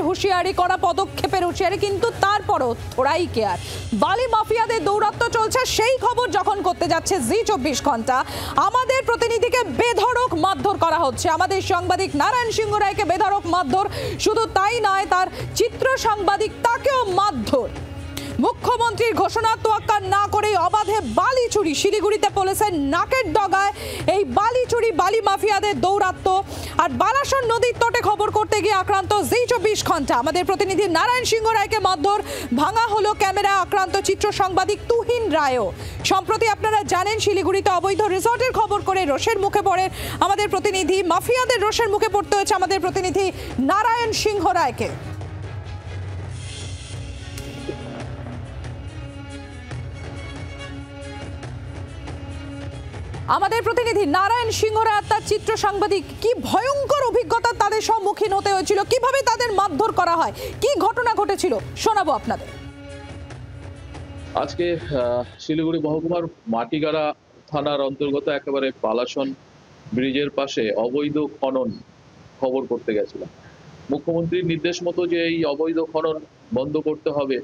হুঁশিয়ারি, করা পদক্ষেপের হুঁশিয়ারি, কিন্তু তারপরও থোড়াই কেয়ার। বালি মাফিয়াদের দৌরাত্ম্য চলছে, সেই খবর যখন করতে যাচ্ছে জি 24 ঘন্টা। আমাদের প্রতিনিধিকে বেধড়ক মারধর করা হচ্ছে, আমাদের সাংবাদিক নারায়ণ সিংহ রায়কে বেধড়ক মারধর। শুধু তাই নয়, তার চিত্র সাংবাদিক তাকেও মারধর। মুখ্যমন্ত্রীর ঘোষণা তোয়াক্কা না করে অবাধে বালি চুরি, শিলিগুড়িতে পুলিশের নাকের ডগায় এই বালি চুরি, বালি মাফিয়াদের দৌরাত্ম্য। আর বালাসন নদীর তটে খবর করতে গিয়ে আক্রান্ত জি 24 ঘন্টা। আমাদের প্রতিনিধি নারায়ণ সিংহ রায়কে মারধর, ভাঙা হলো ক্যামেরা, আক্রান্ত চিত্র সাংবাদিক তুহিন রায়ও। সম্প্রতি আপনারা জানেন, শিলিগুড়িতে অবৈধ রিসর্টের খবর করে রোষের মুখে পড়েন আমাদের প্রতিনিধি, মাফিয়াদের রোষের মুখে পড়তে হয়েছে আমাদের প্রতিনিধি নারায়ণ সিংহ রায়কে। আমাদের প্রতিনিধি নারায়ণ সিংহ রায়, তার চিত্র সাংবাদিক, কি ভয়ঙ্কর অভিজ্ঞতা তাদের সম্মুখীন হতে হয়েছিল, কিভাবে তাদের মারধর করা হয়, কি ঘটনা ঘটেছিল শোনাবো আপনাদের। আজকে শিলিগুড়ি মহকুমার মাটিগাড়া থানার অন্তর্গত একেবারে বালাসন ব্রিজের পাশে অবৈধ খনন খবর করতে গেছিলাম। মুখ্যমন্ত্রীর নির্দেশ মতো যে এই অবৈধ খনন বন্ধ করতে হবে,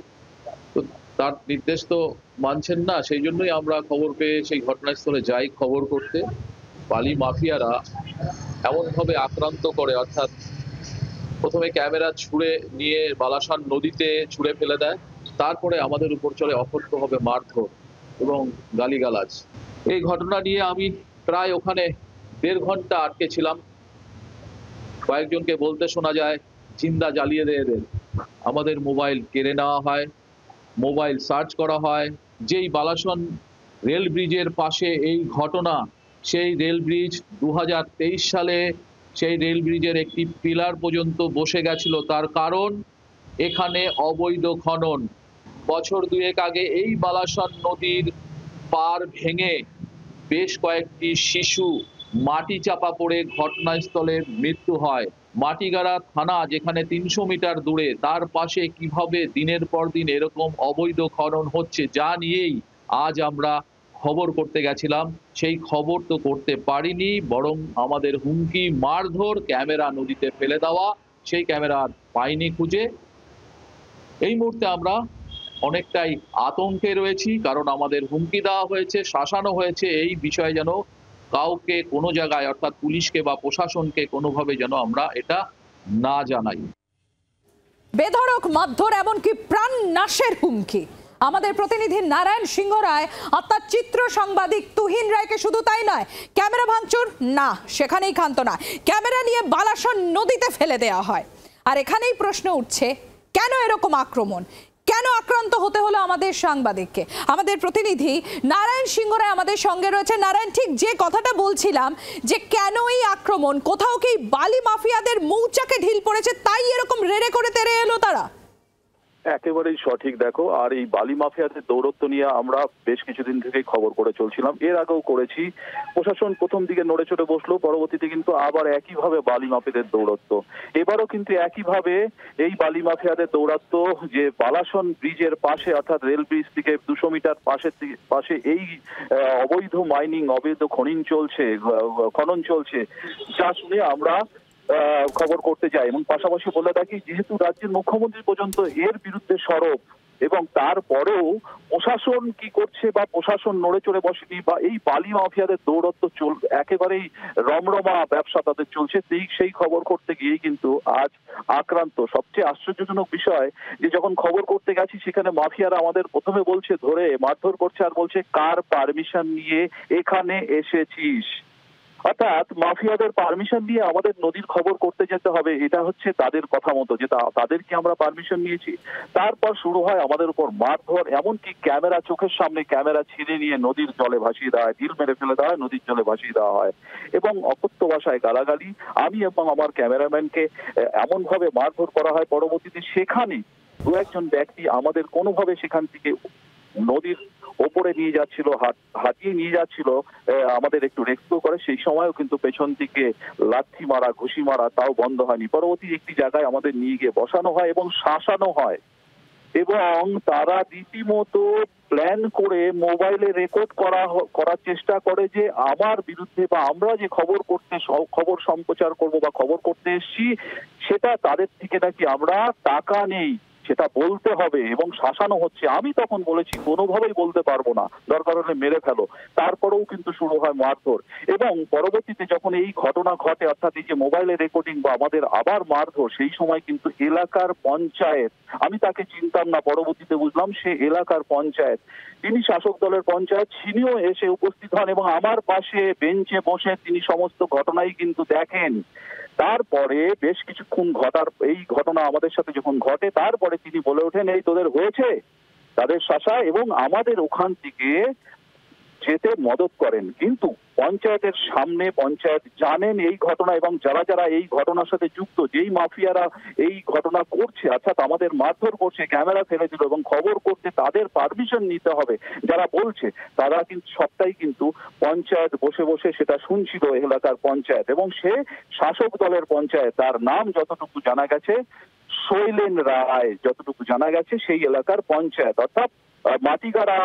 তো তার নির্দেশ তো মানছেন না, সেই জন্যই আমরা খবর পেয়ে সেই ঘটনাস্থলে যাই খবর করতে। বালি মাফিয়ারা এমনভাবে আক্রান্ত করে, অর্থাৎ প্রথমে ক্যামেরা ছুঁড়ে নিয়ে বালাসন নদীতে ছুঁড়ে ফেলে দেয়, তারপরে আমাদের উপর চলে অকথ্যভাবে মারধর এবং গালিগালাজ। এই ঘটনা নিয়ে আমি প্রায় ওখানে 1.5 ঘন্টা আটকে ছিলাম। কয়েকজনকে বলতে শোনা যায়, জিন্দা জ্বালিয়ে দিয়ে এদের। আমাদের মোবাইল কেড়ে নেওয়া হয়, মোবাইল সার্চ করা হয়। যেই বালাসন রেল ব্রিজের পাশে এই ঘটনা, সেই রেল ব্রিজ 2023 সালে সেই রেল ব্রিজের একটি পিলার পর্যন্ত বসে গেছিল। তার কারণ এখানে অবৈধ খনন। বছর 2 আগে এই বালাসন নদীর পার ভেঙে বেশ কয়েকটি শিশু মাটি চাপা পড়ে ঘটনাস্থলে মৃত্যু হয়। মাটিগাড়া থানা যেখানে 300 মিটার দূরে, তার পাশে কিভাবে দিনের পর দিন এরকম অবৈধ খনন হচ্ছে, যা নিয়েই আজ আমরা খবর করতে গেছিলাম। সেই খবর তো করতে পারিনি, বরং আমাদের হুমকি, মারধর, ক্যামেরা নদীতে ফেলে দেওয়া, সেই ক্যামেরা পাইনি খুঁজে। এই মুহূর্তে আমরা অনেকটাই আতঙ্কে রয়েছি, কারণ আমাদের হুমকি দেওয়া হয়েছে, শাসানো হয়েছে এই বিষয়ে যেন কাউকে কোনো জায়গায়, অর্থাৎ পুলিশকে বা প্রশাসনকে কোনোভাবে যেন আমরা এটা না জানাই। বেধড়ক মারধর, এমনকি প্রাণ নাশের হুমকি। আমাদের প্রতিনিধি নারায়ণ সিংহ রায় আর তার চিত্র সাংবাদিক তুহিন রায়কে শুধু তাই নয়, ক্যামেরা ভাঙচুর না, সেখানেই ক্ষান্ত না, ক্যামেরা নিয়ে বালাসন নদীতে ফেলে দেওয়া হয়। আর এখানেই প্রশ্ন উঠছে, কেন এরকম আক্রমণ, কেন আক্রান্ত হতে হলো আমাদের সাংবাদিককে? আমাদের প্রতিনিধি নারায়ণ সিংহ রায় আমাদের সঙ্গে রয়েছে। নারায়ণ, ঠিক যে কথাটা বলছিলাম, যে কেন এই আক্রমণ, কোথাও কি বালি মাফিয়াদের মৌচাকে ঢিল পড়েছে, তাই এরকম রেড়ে করে তেড়ে এলো তারা? একেবারেই সঠিক। দেখো, আর এই বালি মাফিয়াদের দৌরত্ব নিয়ে আমরা বেশ কিছুদিন থেকেই খবর করে চলছিলাম, এর আগেও করেছি। প্রশাসন প্রথম দিকে নড়ে চড়ে বসলো, পরবর্তীতে কিন্তু আবার একইভাবে বালি মাফিয়াদের দৌরত্ব। এবারও কিন্তু একইভাবে এই বালি মাফিয়াদের দৌরাত্ম, যে বালাসন ব্রিজের পাশে, অর্থাৎ রেল ব্রিজ থেকে 200 মিটার পাশে এই অবৈধ মাইনিং, অবৈধ খনন চলছে, যা শুনে আমরা খবর করতে যাই। এবং পাশাপাশি বলে থাকি, যেহেতু রাজ্যের মুখ্যমন্ত্রী পর্যন্ত এর বিরুদ্ধে সরব, এবং তারপরেও প্রশাসন কি করছে, বা প্রশাসন নড়ে চড়ে বসেনি, বা এই বালি মাফিয়াদের দৌরত্ব একেবারেই রমরমা ব্যবসা তাদের চলছে, সেই খবর করতে গিয়েই কিন্তু আজ আক্রান্ত। সবচেয়ে আশ্চর্যজনক বিষয়, যে যখন খবর করতে গেছি সেখানে মাফিয়ারা আমাদের প্রথমে বলছে, ধরে মারধর করছে, আর বলছে কার পারমিশন নিয়ে এখানে এসেছিস। অর্থাৎ মাফিয়াদের পারমিশন নিয়ে আমাদের নদীর খবর করতে যেতে হবে, এটা হচ্ছে তাদের কথা মতো, যে তাদেরকে আমরা পারমিশন নিয়েছি। তারপর শুরু হয় আমাদের উপর মারধর, এমনকি ক্যামেরা, চোখের সামনে ক্যামেরা ছিঁড়ে নিয়ে নদীর জলে ভাসিয়ে দেওয়া হয়, ঢিল মেরে ফেলে দেওয়া হয়, নদীর জলে ভাসিয়ে দেওয়া হয়, এবং অকথ্য ভাষায় গালাগালি। আমি এবং আমার ক্যামেরাম্যানকে এমন ভাবে মারধর করা হয়, পরবর্তীতে সেখানে 2-1 ব্যক্তি আমাদের কোনোভাবে সেখান থেকে নদীর ওপরে নিয়ে যাচ্ছিল, হাতিয়ে নিয়ে যাচ্ছিল, আমাদের একটু রেস্কিউ করে। সেই সময়ও কিন্তু পেছন থেকে লাথি মারা, ঘুষি মারা, তাও বন্ধ হয়নি। পরবর্তী একটি জায়গায় আমাদের নিয়ে গিয়ে বসানো হয় এবং শাসানো হয়, এবং তারা রীতিমতো প্ল্যান করে মোবাইলে রেকর্ড করার চেষ্টা করে যে আমার বিরুদ্ধে বা আমরা যে খবর সম্প্রচার করব বা খবর করতে এসেছি সেটা তাদের থেকে নাকি আমরা টাকা নেই সেটা বলতে হবে এবং শাসানো হচ্ছে। আমি তখন বলেছি কোনোভাবেই বলতে পারবো না, দরকার হলে মেরে ফেলো। তারপরেও কিন্তু শুরু হয় মারধর এবং পরবর্তীতে যখন এই ঘটনা ঘটে অর্থাৎ এই যে মোবাইলে রেকর্ডিং বা আমাদের আবার মারধর, সেই সময় কিন্তু এলাকার পঞ্চায়েত, আমি তাকে চিনতাম না, পরবর্তীতে বুঝলাম সে এলাকার পঞ্চায়েত, তিনি শাসক দলের পঞ্চায়েত, তিনিও এসে উপস্থিত হন এবং আমার পাশে বেঞ্চে বসে তিনি সমস্ত ঘটনাই কিন্তু দেখেন। তারপরে বেশ কিছুক্ষণ এই ঘটনা আমাদের সাথে যখন ঘটে তারপরে তিনি বলে ওঠেন এই তোদের হয়েছে তাদের শাসা এবং আমাদের ওখান থেকে যেতে মদত করেন। কিন্তু পঞ্চায়েতের সামনে পঞ্চায়েত জানেন এই ঘটনা এবং যারা যারা এই ঘটনার সাথে যুক্ত, যেই মাফিয়ারা এই ঘটনা করছে অর্থাৎ আমাদের মারধর করছে, ক্যামেরা ফেলে দিল এবং খবর করতে তাদের পারমিশন নিতে হবে যারা বলছে, তারা কিন্তু সবটাই কিন্তু পঞ্চায়েত বসে বসে সেটা শুনছিল এলাকার পঞ্চায়েত এবং সে শাসক দলের পঞ্চায়েত। তার নাম যতটুকু জানা গেছে শৈলেন রায়, যতটুকু জানা গেছে সেই এলাকার পঞ্চায়েত অর্থাৎ মাটিগাড়া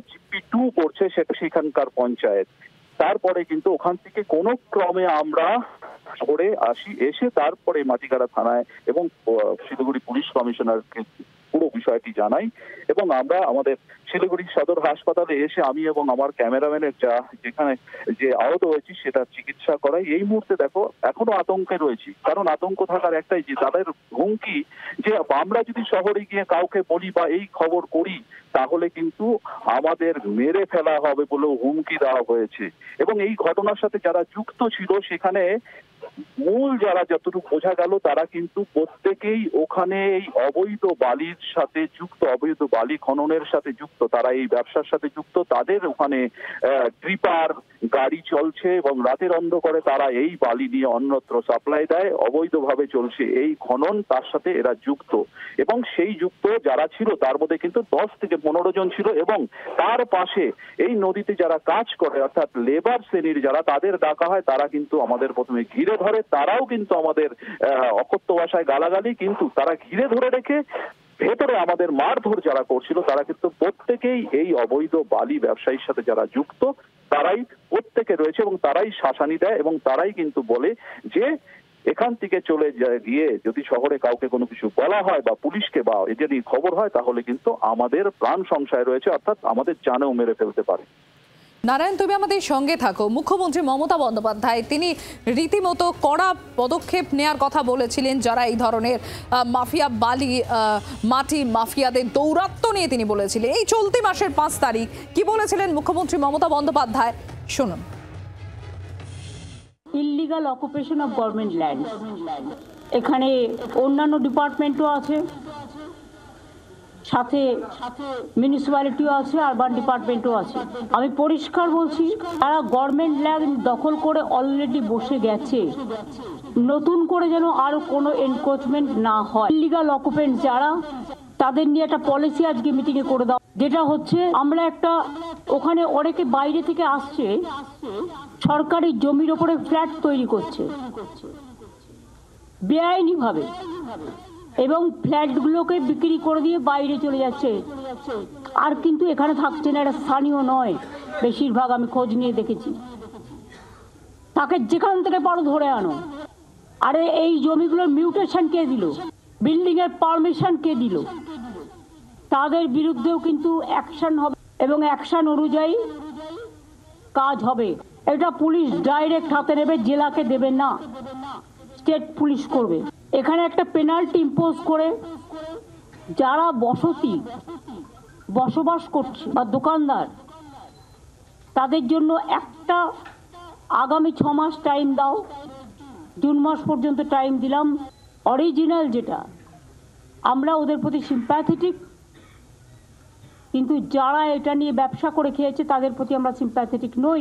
জিপি 2 পড়ছে সেটা সেখানকার পঞ্চায়েত। তারপরে কিন্তু ওখান থেকে কোনো ক্রমে আমরা করে আসি, এসে তারপরে মাটিগাড়া থানায় এবং শিলিগুড়ি পুলিশ কমিশনারকে পুরো বিষয়টি জানাই এবং আমরা আমাদের শিলিগুড়ি সদর হাসপাতালে এসে আমি এবং আমার ক্যামেরাম্যানের যেখানে যে আহত হয়েছি সেটা চিকিৎসা করাই। এই মুহূর্তে দেখো এখনো আতঙ্কে রয়েছি, কারণ আতঙ্ক থাকার একটাই যে তাদের হুমকি যে আমরা যদি শহরে গিয়ে কাউকে বলি বা এই খবর করি তাহলে কিন্তু আমাদের মেরে ফেলা হবে বলেও হুমকি দেওয়া হয়েছে এবং এই ঘটনার সাথে যারা যুক্ত ছিল সেখানে মূল যারা যতটুকু বোঝা গেল তারা কিন্তু প্রত্যেকেই ওখানে এই অবৈধ বালির সাথে যুক্ত, অবৈধ বালি খননের সাথে যুক্ত, তারা এই ব্যবসার সাথে যুক্ত। তাদের ওখানে ট্রিপার গাড়ি চলছে এবং রাতের অন্ধকারে তারা এই বালি নিয়ে অন্যত্র সাপ্লাই দেয়, অবৈধভাবে চলছে এই খনন, তার সাথে এরা যুক্ত এবং সেই যুক্ত যারা ছিল তার মধ্যে কিন্তু 10 থেকে 15 জন ছিল এবং তার পাশে এই নদীতে যারা কাজ করে অর্থাৎ লেবার শ্রেণীর যারা, তাদের ডাকা হয়, তারা কিন্তু আমাদের প্রথমে ঘিরে ধরে, তারাও কিন্তু আমাদের অকথ্য ভাষায় গালাগালি, কিন্তু তারা ঘিরে ধরে রেখে ভেতরে আমাদের মারধর যারা করছিল তারা কিন্তু প্রত্যেকেই এই অবৈধ বালি ব্যবসায়ীর সাথে যারা যুক্ত তারাই প্রত্যেকে রয়েছে এবং তারাই শাসানি দেয় এবং তারাই কিন্তু বলে যে এখান থেকে চলে গিয়ে যদি শহরে কাউকে কোনো কিছু বলা হয় বা পুলিশকে বা যদি খবর হয় তাহলে কিন্তু আমাদের প্রাণ সংশয় রয়েছে, অর্থাৎ আমাদের জানেও মেরে ফেলতে পারে। নারায়ণ, তুমি আমাদের সঙ্গে থাকো। মুখ্যমন্ত্রী মমতা বন্দ্যোপাধ্যায় তিনি রীতিমতো কড়া পদক্ষেপ নেওয়ার কথা বলেছিলেন যারা এই ধরনের মাফিয়া বালি মাটি মাফিয়াদের দৌরাত্ম্য নিয়ে তিনি বলেছিলেন। এই চলতি মাসের 5 তারিখ কি বলেছিলেন মুখ্যমন্ত্রী মমতা বন্দ্যোপাধ্যায়, শুনুন। Illegal occupation of government land, এখানে অন্যান্য ডিপার্টমেন্টও আছে, সাথে মিউনিসিপ্যালিটিও আছে, আরবান ডিপার্টমেন্টও আছে। আমি পরিষ্কার বলছি, তারা গভর্নমেন্ট ল্যান্ড দখল করে অলরেডি বসে গেছে, নতুন করে যেন আরো কোনো এনক্রোচমেন্ট না হয়। ইললিগাল অকুপেন্ট যারা, তাদের নিয়ে একটা পলিসি আজকে মিটিংয়ে করে দাও, যেটা হচ্ছে আমরা একটা ওখানে অনেকে বাইরে থেকে আসছে, সরকারি জমির ওপরে ফ্ল্যাট তৈরি করছে বেআইনি ভাবে এবং ফ্ল্যাটগুলোকে বিক্রি করে দিয়ে বাইরে চলে যাচ্ছে, আর কিন্তু এখানে থাকছে না, এটা স্থানীয় নয় বেশিরভাগ, আমি খোঁজ নিয়ে দেখেছি। তাকে যেখান থেকে পারো ধরে আনো। আরে এই জমিগুলোর মিউটেশন কে দিল, বিল্ডিং এর পারমিশন কে দিল, তাদের বিরুদ্ধেও কিন্তু অ্যাকশন হবে এবং অ্যাকশন অনুযায়ী কাজ হবে। এটা পুলিশ ডাইরেক্ট হাতে নেবে, জেলাকে দেবে না, স্টেট পুলিশ করবে। এখানে একটা পেনাল্টি ইম্পোজ করে যারা বসবাস করছে বা দোকানদার, তাদের জন্য একটা আগামী 6 মাস টাইম দাও, জুন মাস পর্যন্ত টাইম দিলাম। অরিজিনাল যেটা, আমরা ওদের প্রতি সিম্প্যাথেটিক, কিন্তু যারা এটা নিয়ে ব্যবসা করে খেয়েছে তাদের প্রতি আমরা সিম্প্যাথেটিক নই।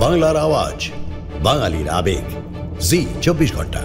বাংলার আওয়াজ, বাঙালির আবেগ, জি 24 ঘন্টা।